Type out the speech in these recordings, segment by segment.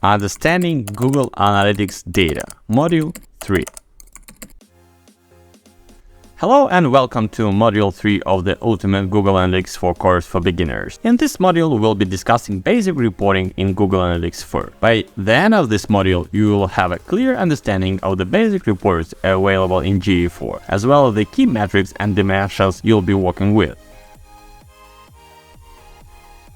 Understanding Google Analytics Data, Module 3. Hello and welcome to Module 3 of the Ultimate Google Analytics 4 course for beginners. In this module, we'll be discussing basic reporting in Google Analytics 4. By the end of this module, you will have a clear understanding of the basic reports available in GA4, as well as the key metrics and dimensions you'll be working with.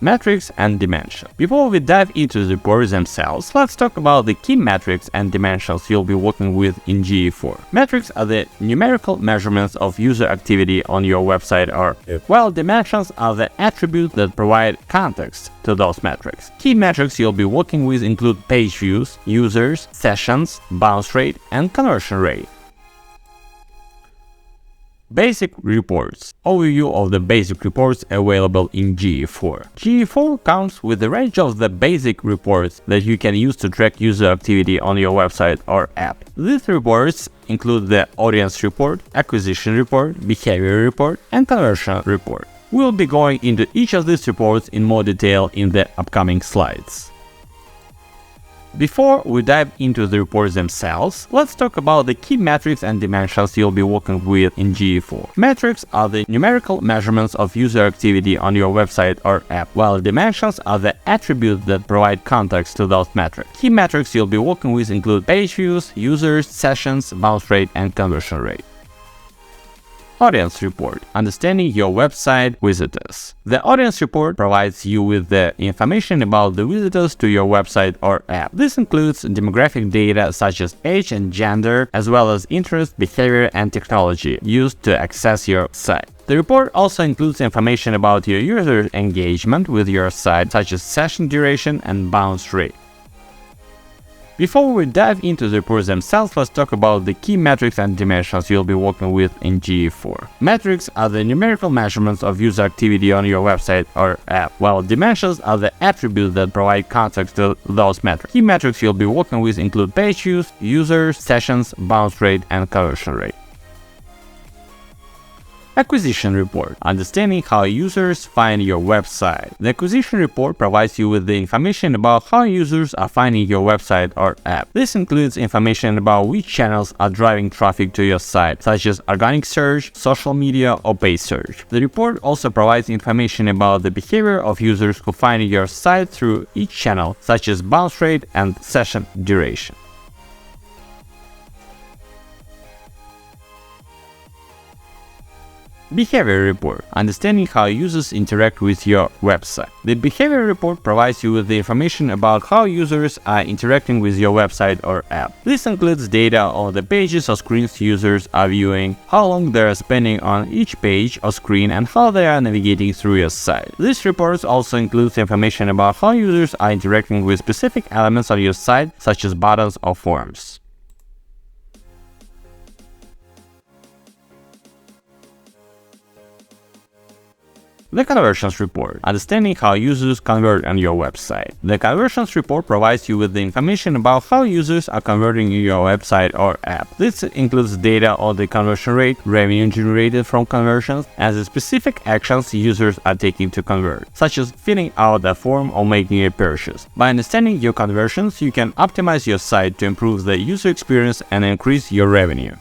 Metrics and dimensions. Before we dive into the reports themselves, let's talk about the key metrics and dimensions you'll be working with in GA4. Metrics are the numerical measurements of user activity on your website or app, while dimensions are the attributes that provide context to those metrics. Key metrics you'll be working with include page views, users, sessions, bounce rate, and conversion rate. Basic reports. Overview of the basic reports available in GA4. GA4 comes with a range of the basic reports that you can use to track user activity on your website or app. These reports include the audience report, acquisition report, behavior report, and conversion report. We'll be going into each of these reports in more detail in the upcoming slides. Before we dive into the reports themselves, let's talk about the key metrics and dimensions you'll be working with in GA4. Metrics are the numerical measurements of user activity on your website or app, while dimensions are the attributes that provide context to those metrics. Key metrics you'll be working with include page views, users, sessions, bounce rate, and conversion rate. Audience report. Understanding your website visitors. The audience report provides you with the information about the visitors to your website or app. This includes demographic data such as age and gender, as well as interest, behavior, and technology used to access your site. The report also includes information about your user engagement with your site, such as session duration and bounce rate. Before we dive into the reports themselves, let's talk about the key metrics and dimensions you'll be working with in GA4. Metrics are the numerical measurements of user activity on your website or app, while dimensions are the attributes that provide context to those metrics. Key metrics you'll be working with include page views, users, sessions, bounce rate, and conversion rate. Acquisition report. Understanding how users find your website. The acquisition report provides you with the information about how users are finding your website or app. This includes information about which channels are driving traffic to your site, such as organic search, social media, or paid search. The report also provides information about the behavior of users who find your site through each channel, such as bounce rate and session duration. Behavior report. Understanding how users interact with your website. The behavior report provides you with the information about how users are interacting with your website or app. This includes data on the pages or screens users are viewing, how long they are spending on each page or screen, and how they are navigating through your site. This report also includes information about how users are interacting with specific elements of your site, such as buttons or forms. The conversions report. Understanding how users convert on your website. The conversions report provides you with the information about how users are converting in your website or app. This includes data on the conversion rate, revenue generated from conversions, and the specific actions users are taking to convert, such as filling out a form or making a purchase. By understanding your conversions, you can optimize your site to improve the user experience and increase your revenue.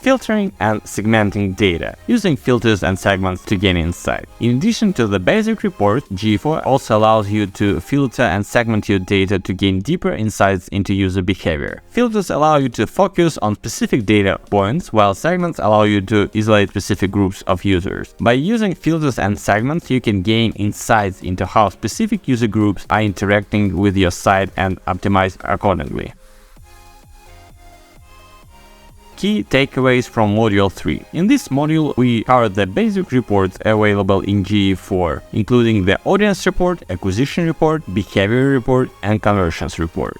Filtering and segmenting data, using filters and segments to gain insight. In addition to the basic report, GA4 also allows you to filter and segment your data to gain deeper insights into user behavior. Filters allow you to focus on specific data points, while segments allow you to isolate specific groups of users. By using filters and segments, you can gain insights into how specific user groups are interacting with your site and optimize accordingly. Key takeaways from Module 3. In this module, we cover the basic reports available in GA4, including the audience report, acquisition report, behavior report, and conversions report.